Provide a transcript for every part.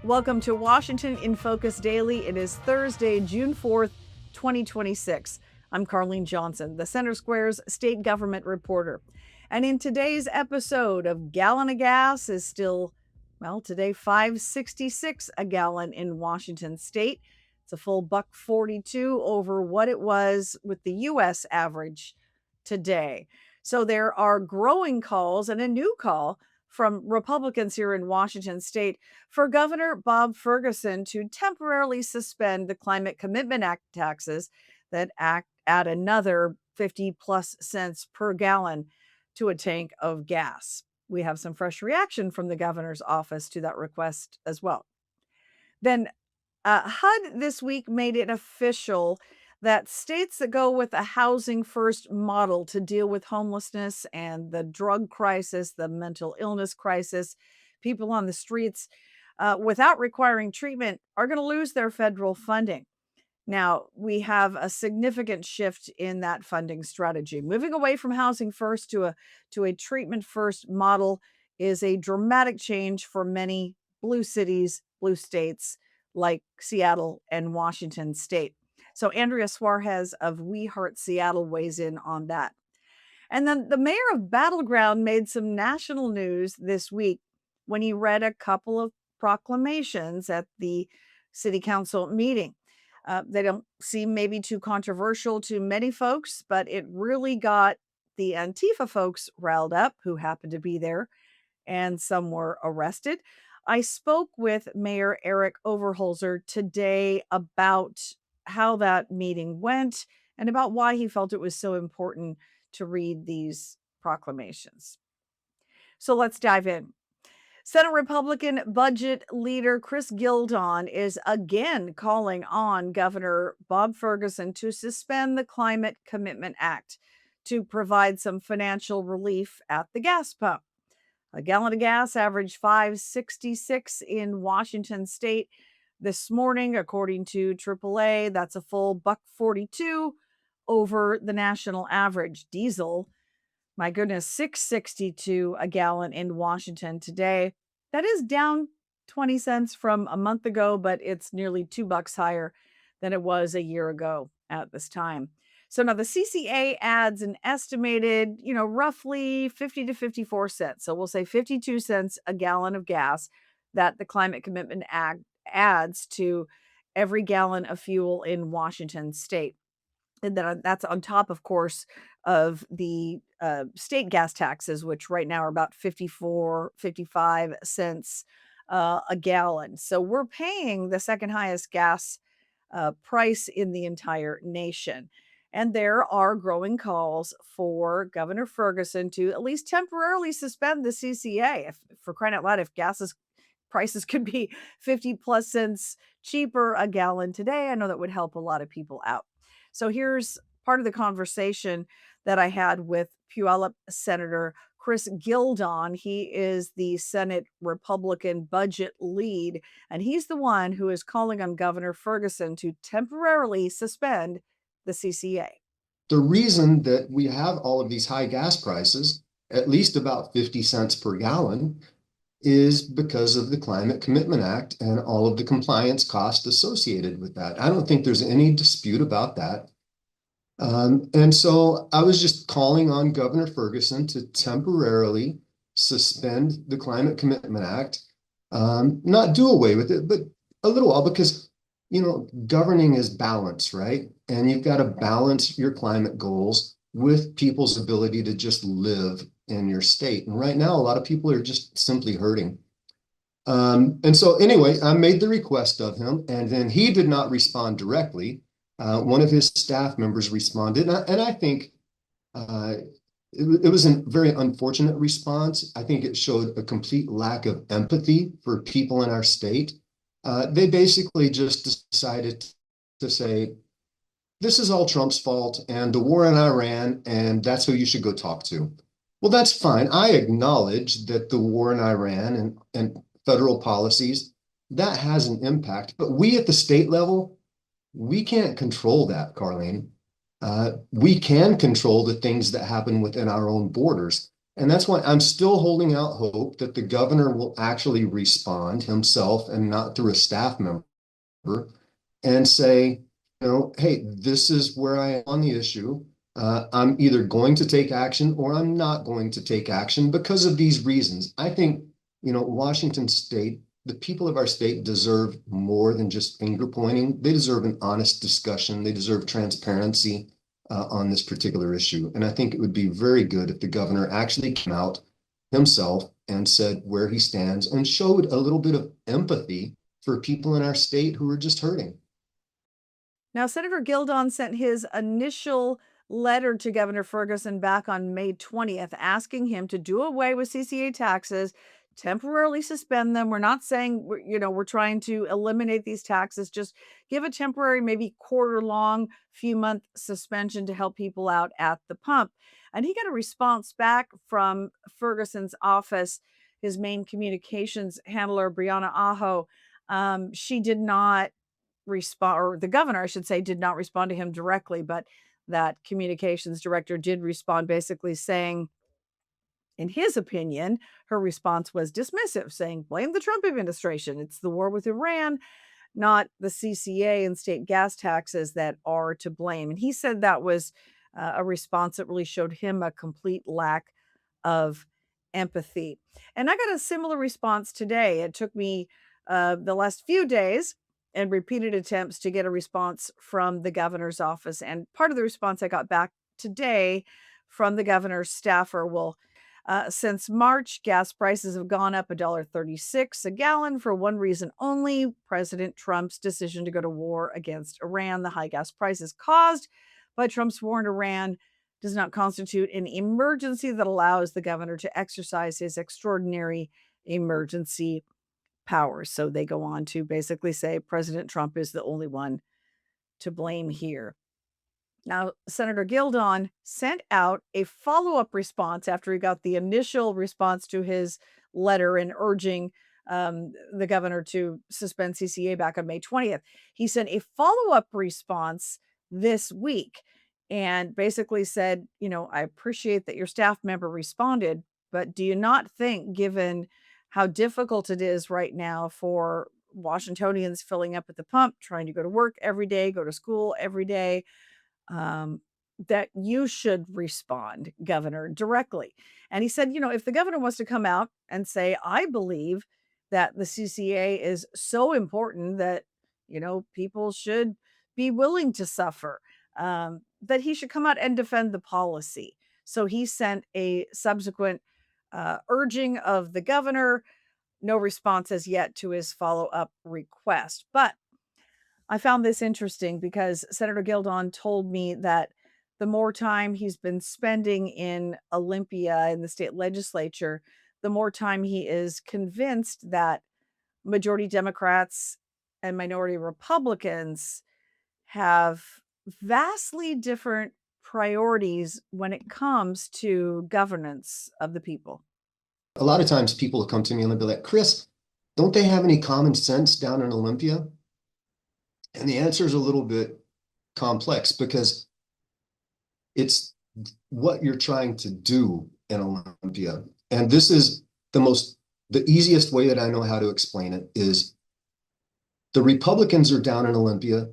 Welcome to Washington in Focus Daily. It is Thursday, June 4th, 2026. I'm Carlene Johnson, the Center Square's state government reporter. And in today's episode of Gallon of Gas is still, well, today $5.66 a gallon in Washington state. It's a full $1.42 over what it was with the U.S. average today. So there are growing calls and a new call from Republicans here in Washington state for Governor Bob Ferguson to temporarily suspend the Climate Commitment Act taxes that add another 50 plus cents per gallon to a tank of gas. We have some fresh reaction from the governor's office to that request as well. Then HUD this week made it official that states that go with a housing first model to deal with homelessness and the drug crisis, the mental illness crisis, people on the streets without requiring treatment are going to lose their federal funding. Now, we have a significant shift in that funding strategy. Moving away from housing first to a treatment first model is a dramatic change for many blue cities, blue states like Seattle and Washington state. So Andrea Suarez of We Heart Seattle weighs in on that. And then the mayor of Battleground made some national news this week when he read a couple of proclamations at the city council meeting. They don't seem maybe too controversial to many folks, but it really got the Antifa folks riled up who happened to be there, and some were arrested. I spoke with Mayor Eric Overholser today about how that meeting went and about why he felt it was so important to read these proclamations. So let's dive in. Senate Republican budget leader Chris Gildon is again calling on Governor Bob Ferguson to suspend the Climate Commitment Act to provide some financial relief at the gas pump. A gallon of gas averaged $5.66 in Washington state this morning, according to AAA. That's a full $1.42 over the national average. Diesel, my goodness, $6.62 a gallon in Washington today. That is down 20 cents from a month ago, but it's nearly $2 higher than it was a year ago at this time. So now the CCA adds an estimated, roughly 50 to 54 cents. So we'll say 52 cents a gallon of gas that the Climate Commitment Act adds to every gallon of fuel in Washington state. And then that's on top, of course, of the state gas taxes, which right now are about 54, 55 cents a gallon. So we're paying the second highest gas price in the entire nation. And there are growing calls for Governor Ferguson to at least temporarily suspend the CCA. For crying out loud, if prices could be 50 plus cents cheaper a gallon today, I know that would help a lot of people out. So here's part of the conversation that I had with Puyallup Senator Chris Gildon. He is the Senate Republican budget lead, and he's the one who is calling on Governor Ferguson to temporarily suspend the CCA. The reason that we have all of these high gas prices, at least about 50 cents per gallon, is because of the Climate Commitment Act and all of the compliance costs associated with that. I don't think there's any dispute about that. And so I was just calling on Governor Ferguson to temporarily suspend the Climate Commitment Act, not do away with it, but a little while, because governing is balance, right? And you've got to balance your climate goals with people's ability to just live in your state. And right now, a lot of people are just simply hurting. And so anyway, I made the request of him, and then he did not respond directly. One of his staff members responded, and I think it was a very unfortunate response. I think it showed a complete lack of empathy for people in our state. They basically just decided to say, this is all Trump's fault and the war in Iran, and that's who you should go talk to. Well, that's fine. I acknowledge that the war in Iran and federal policies, that has an impact. But we at the state level, we can't control that, Carlene. We can control the things that happen within our own borders. And that's why I'm still holding out hope that the governor will actually respond himself and not through a staff member and say, hey, this is where I am on the issue. I'm either going to take action or I'm not going to take action because of these reasons. I think, Washington State, the people of our state deserve more than just finger pointing. They deserve an honest discussion. They deserve transparency on this particular issue. And I think it would be very good if the governor actually came out himself and said where he stands and showed a little bit of empathy for people in our state who are just hurting. Now, Senator Gildon sent his initial letter to Governor Ferguson back on May 20th, asking him to do away with CCA taxes, temporarily suspend them. We're not saying we're trying to eliminate these taxes, just give a temporary, maybe quarter-long, few-month suspension to help people out at the pump. And he got a response back from Ferguson's office, his main communications handler, Brianna Aho. She did not respond, or the governor, I should say, did not respond to him directly, but that communications director did respond, basically saying, in his opinion, her response was dismissive, saying, blame the Trump administration. It's the war with Iran, not the CCA and state gas taxes that are to blame. And he said that was a response that really showed him a complete lack of empathy. And I got a similar response today. It took me the last few days and repeated attempts to get a response from the governor's office. And part of the response I got back today from the governor's staffer, well, since March, gas prices have gone up $1.36 a gallon for one reason only: President Trump's decision to go to war against Iran. The high gas prices caused by Trump's war in Iran does not constitute an emergency that allows the governor to exercise his extraordinary emergency powers. So they go on to basically say President Trump is the only one to blame here. Now, Senator Gildon sent out a follow-up response after he got the initial response to his letter and urging the governor to suspend CCA back on May 20th. He sent a follow-up response this week and basically said, I appreciate that your staff member responded, but do you not think, given how difficult it is right now for Washingtonians filling up at the pump, trying to go to work every day, go to school every day, that you should respond, Governor, directly? And he said, if the governor wants to come out and say, I believe that the CCA is so important that, people should be willing to suffer, that he should come out and defend the policy. So he sent a subsequent urging of the governor. No response as yet to his follow-up request. But I found this interesting because Senator Gildon told me that the more time he's been spending in Olympia in the state legislature, the more time he is convinced that majority Democrats and minority Republicans have vastly different priorities when it comes to governance of the people. A lot of times people will come to me and they'll be like, Chris, don't they have any common sense down in Olympia? And the answer is a little bit complex because it's what you're trying to do in Olympia. And this is the easiest way that I know how to explain it is the Republicans are down in Olympia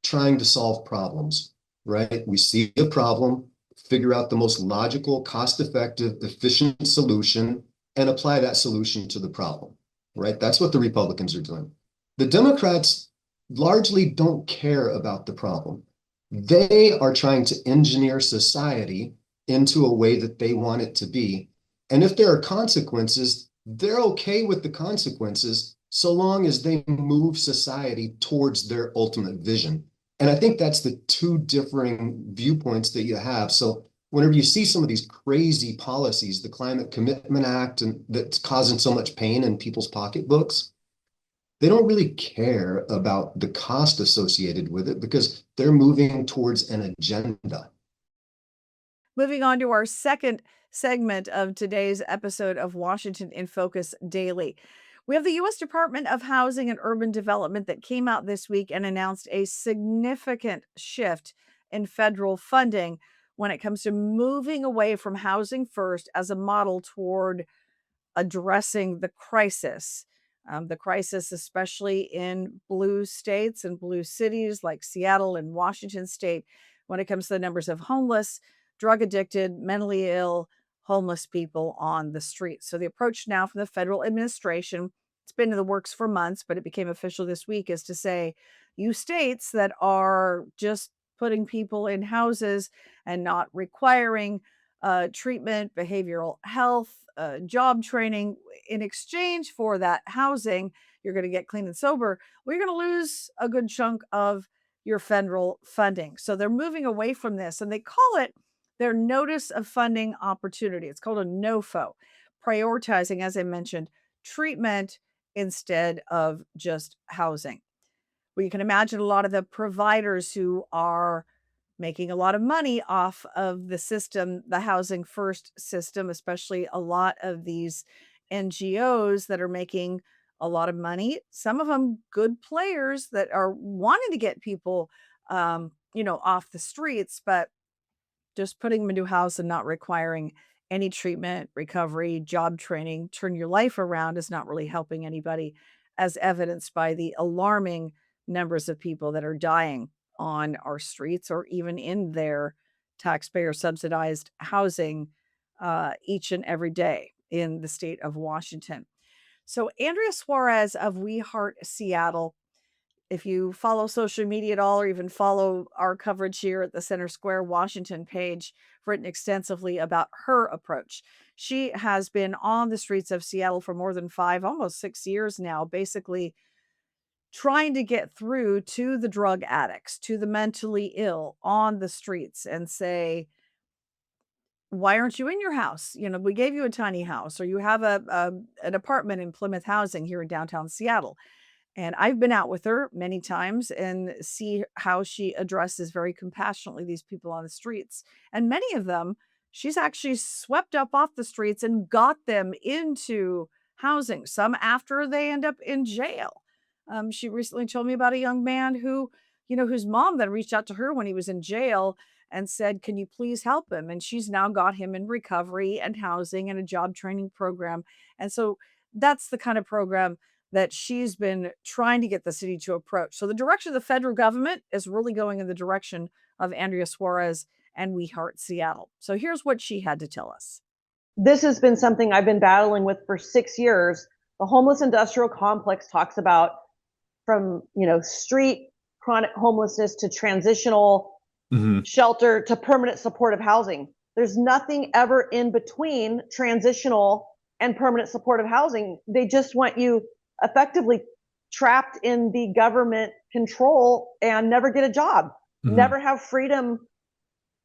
trying to solve problems, right? We see a problem, figure out the most logical, cost-effective, efficient solution, and apply that solution to the problem, right? That's what the Republicans are doing. The Democrats largely don't care about the problem. They are trying to engineer society into a way that they want it to be. And if there are consequences, they're okay with the consequences so long as they move society towards their ultimate vision. And I think that's the two differing viewpoints that you have. So whenever you see some of these crazy policies, the Climate Commitment Act, and that's causing so much pain in people's pocketbooks, they don't really care about the cost associated with it because they're moving towards an agenda. Moving on to our second segment of today's episode of Washington in Focus Daily. We have the U.S. Department of Housing and Urban Development that came out this week and announced a significant shift in federal funding, when it comes to moving away from housing first as a model toward addressing the crisis, especially in blue states and blue cities like Seattle and Washington State, when it comes to the numbers of homeless, drug addicted, mentally ill, homeless people on the streets. So the approach now from the federal administration, it's been in the works for months, but it became official this week, is to say, you states that are just putting people in houses and not requiring treatment, behavioral health, job training in exchange for that housing, you're going to get clean and sober. Well, you're going to lose a good chunk of your federal funding. So they're moving away from this, and they call it their notice of funding opportunity. It's called a NOFO, prioritizing, as I mentioned, treatment instead of just housing. Well, you can imagine a lot of the providers who are making a lot of money off of the system, the housing first system, especially a lot of these NGOs that are making a lot of money. Some of them good players that are wanting to get people, off the streets, but just putting them into a house and not requiring any treatment, recovery, job training, turn your life around is not really helping anybody, as evidenced by the alarming numbers of people that are dying on our streets or even in their taxpayer subsidized housing each and every day in the state of Washington. So, Andrea Suarez of We Heart Seattle, if you follow social media at all or even follow our coverage here at the Center Square Washington page, written extensively about her approach. She has been on the streets of Seattle for more than 5, almost 6 years now, basically trying to get through to the drug addicts, to the mentally ill on the streets and say, why aren't you in your house? We gave you a tiny house, or you have an apartment in Plymouth Housing here in downtown Seattle. And I've been out with her many times and see how she addresses very compassionately these people on the streets. And many of them, she's actually swept up off the streets and got them into housing, some after they end up in jail. She recently told me about a young man whose mom then reached out to her when he was in jail and said, can you please help him? And she's now got him in recovery and housing and a job training program. And so that's the kind of program that she's been trying to get the city to approach. So the direction of the federal government is really going in the direction of Andrea Suarez and We Heart Seattle. So here's what she had to tell us. This has been something I've been battling with for 6 years. The homeless industrial complex talks about from, street chronic homelessness to transitional shelter to permanent supportive housing. There's nothing ever in between transitional and permanent supportive housing. They just want you effectively trapped in the government control and never get a job, never have freedom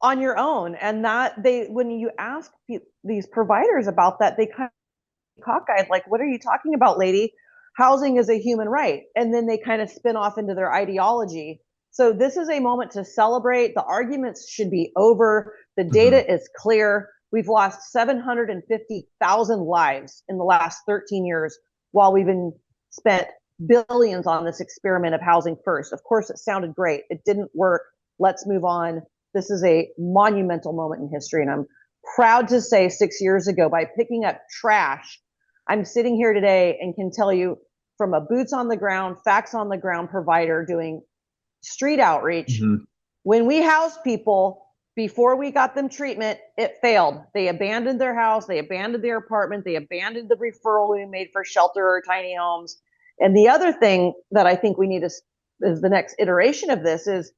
on your own. And when you ask these providers about that, they kind of cockeyed, like, what are you talking about, lady? Housing is a human right. And then they kind of spin off into their ideology. So this is a moment to celebrate. The arguments should be over. The data is clear. We've lost 750,000 lives in the last 13 years while we've been spent billions on this experiment of housing first. Of course, it sounded great. It didn't work. Let's move on. This is a monumental moment in history. And I'm proud to say 6 years ago, by picking up trash, I'm sitting here today and can tell you from a boots on the ground, facts on the ground provider doing street outreach, when we housed people before we got them treatment, it failed. They abandoned their house. They abandoned their apartment. They abandoned the referral we made for shelter or tiny homes. And the other thing that I think we need is the next iteration of this is,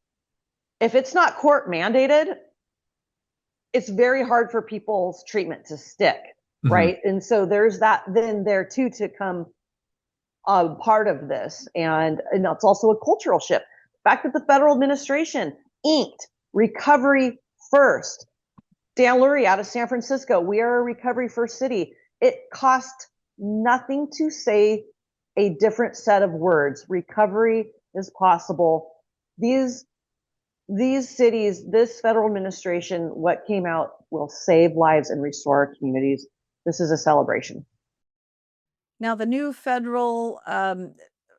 if it's not court mandated, it's very hard for people's treatment to stick, right? And so there's that then there too to come part of this. And it's also a cultural shift. The fact that the federal administration inked recovery first. Dan Lurie out of San Francisco, we are a recovery first city. It cost nothing to say a different set of words. Recovery is possible. These cities, this federal administration, what came out will save lives and restore our communities. This is a celebration. Now, the new federal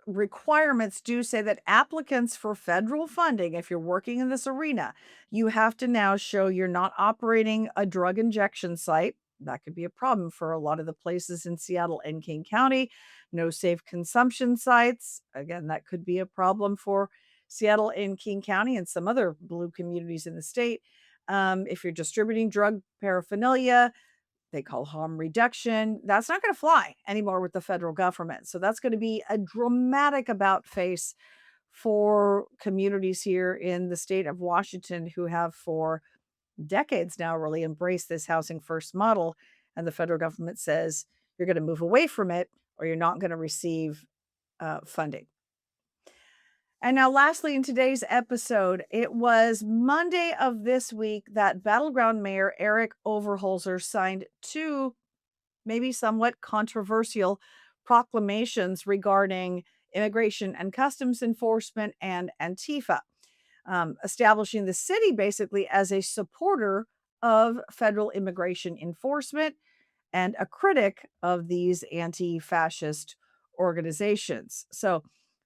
requirements do say that applicants for federal funding, if you're working in this arena, you have to now show you're not operating a drug injection site. That could be a problem for a lot of the places in Seattle and King County. No safe consumption sites. Again, that could be a problem for Seattle and King County and some other blue communities in the state. If you're distributing drug paraphernalia, they call harm reduction. That's not going to fly anymore with the federal government. So that's going to be a dramatic about face for communities here in the state of Washington who have for decades now really embraced this housing first model. And the federal government says you're going to move away from it or you're not going to receive funding. And now, lastly, in today's episode, it was Monday of this week that Battleground Mayor Eric Overholser signed two maybe somewhat controversial proclamations regarding immigration and customs enforcement and Antifa, establishing the city basically as a supporter of federal immigration enforcement and a critic of these anti-fascist organizations. So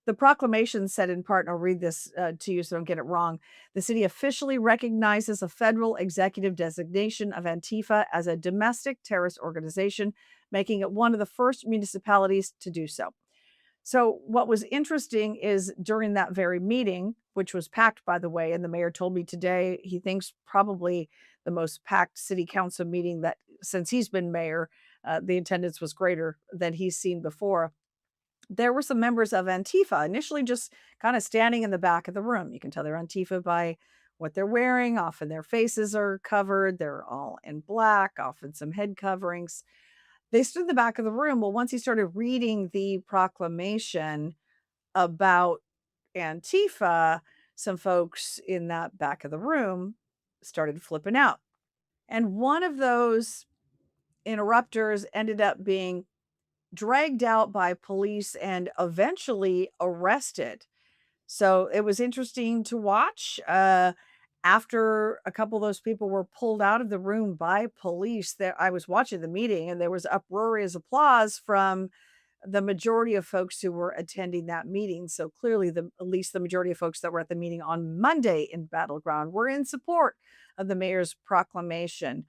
the proclamation said in part, and I'll read this to you so I don't get it wrong, the city officially recognizes a federal executive designation of Antifa as a domestic terrorist organization, making it one of the first municipalities to do so. So what was interesting is during that very meeting, which was packed, by the way, and the mayor told me today he thinks probably the most packed city council meeting that since he's been mayor, the attendance was greater than he's seen before. There were some members of Antifa initially just kind of standing in the back of the room. You can tell they're Antifa by what they're wearing. Often their faces are covered. They're all in black, often some head coverings. They stood in the back of the room. Well, once he started reading the proclamation about Antifa, some folks in that back of the room started flipping out. And one of those interrupters ended up being dragged out by police and eventually arrested. So it was interesting to watch. After a couple of those people were pulled out of the room by police, that I was watching the meeting and there was uproarious applause from the majority of folks who were attending that meeting. So clearly, at least the majority of folks that were at the meeting on Monday in Battleground were in support of the mayor's proclamation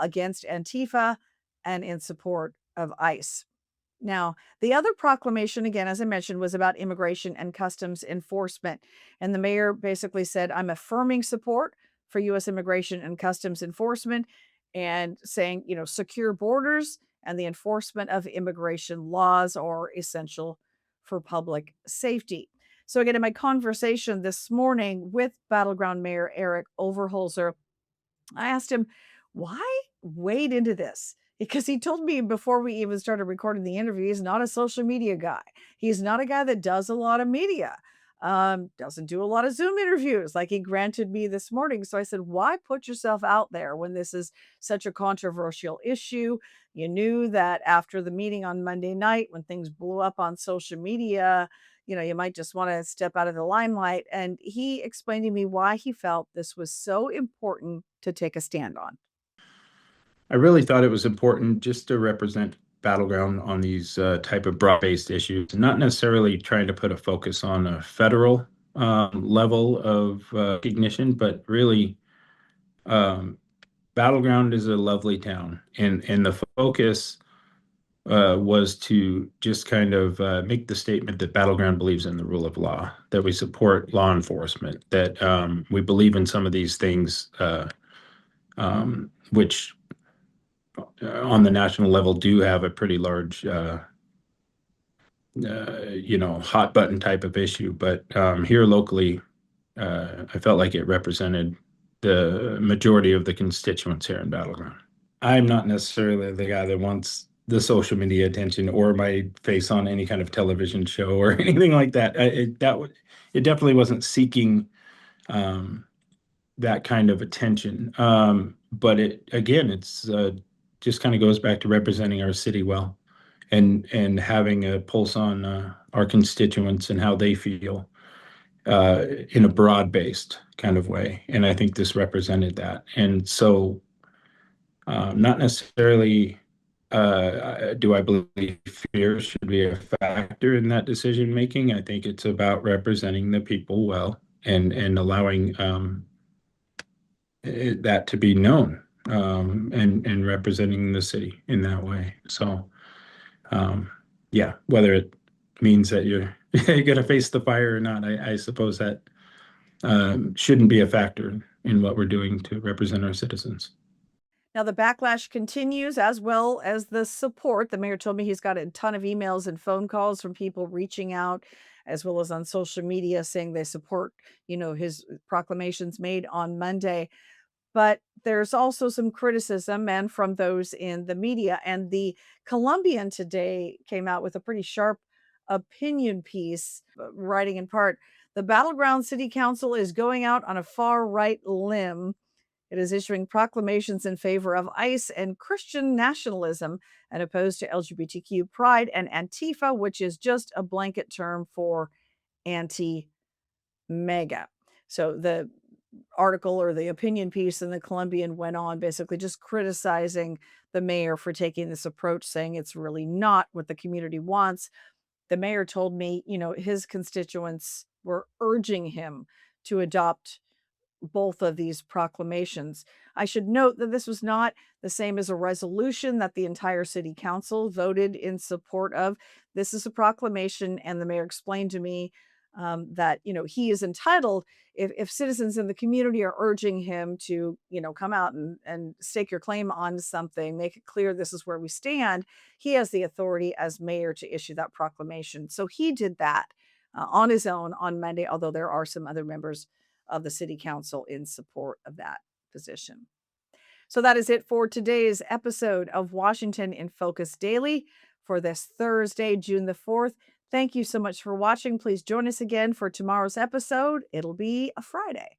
against Antifa and in support of ICE. Now, the other proclamation, again, as I mentioned, was about immigration and customs enforcement. And the mayor basically said, I'm affirming support for U.S. immigration and customs enforcement and saying, secure borders and the enforcement of immigration laws are essential for public safety. So again, in my conversation this morning with Battleground Mayor Eric Overholser, I asked him, why wade into this? Because he told me before we even started recording the interview, he's not a social media guy. He's not a guy that does a lot of media, doesn't do a lot of Zoom interviews like he granted me this morning. So I said, why put yourself out there when this is such a controversial issue? You knew that after the meeting on Monday night, when things blew up on social media, you might just want to step out of the limelight. And he explained to me why he felt this was so important to take a stand on. I really thought it was important just to represent Battleground on these type of broad-based issues, not necessarily trying to put a focus on a federal level of recognition, but really Battleground is a lovely town, and the focus was to just kind of make the statement that Battleground believes in the rule of law, that we support law enforcement, that we believe in some of these things, which on the national level do have a pretty large, hot button type of issue. But here locally, I felt like it represented the majority of the constituents here in Battleground. I'm not necessarily the guy that wants the social media attention or my face on any kind of television show or anything like that. It definitely wasn't seeking that kind of attention. But it's just kind of goes back to representing our city well and having a pulse on our constituents and how they feel in a broad-based kind of way. And I think this represented that. And so not necessarily Do I believe fear should be a factor in that decision making? I think it's about representing the people well and allowing that to be known, and representing the city in that way. So, yeah, whether it means that you're going to face the fire or not, I suppose that shouldn't be a factor in what we're doing to represent our citizens. Now, the backlash continues as well as the support. The mayor told me he's got a ton of emails and phone calls from people reaching out, as well as on social media saying they support, his proclamations made on Monday. But there's also some criticism and from those in the media. And the Columbian today came out with a pretty sharp opinion piece, writing in part, the Battleground City Council is going out on a far right limb. It is issuing proclamations in favor of ICE and Christian nationalism and opposed to LGBTQ pride and Antifa, which is just a blanket term for anti-MAGA. So the article or the opinion piece in the Columbian went on basically just criticizing the mayor for taking this approach, saying it's really not what the community wants. The mayor told me, his constituents were urging him to adopt both of these proclamations. I should note that this was not the same as a resolution that the entire city council voted in support of. This is a proclamation, and the mayor explained to me that he is entitled, if citizens in the community are urging him to come out and stake your claim on something, make it clear this is where we stand, he has the authority as mayor to issue that proclamation. So he did that on his own on Monday, although there are some other members of the city council in support of that position. So that is it for today's episode of Washington in Focus Daily for this Thursday, June the 4th. Thank you so much for watching. Please join us again for tomorrow's episode. It'll be a Friday.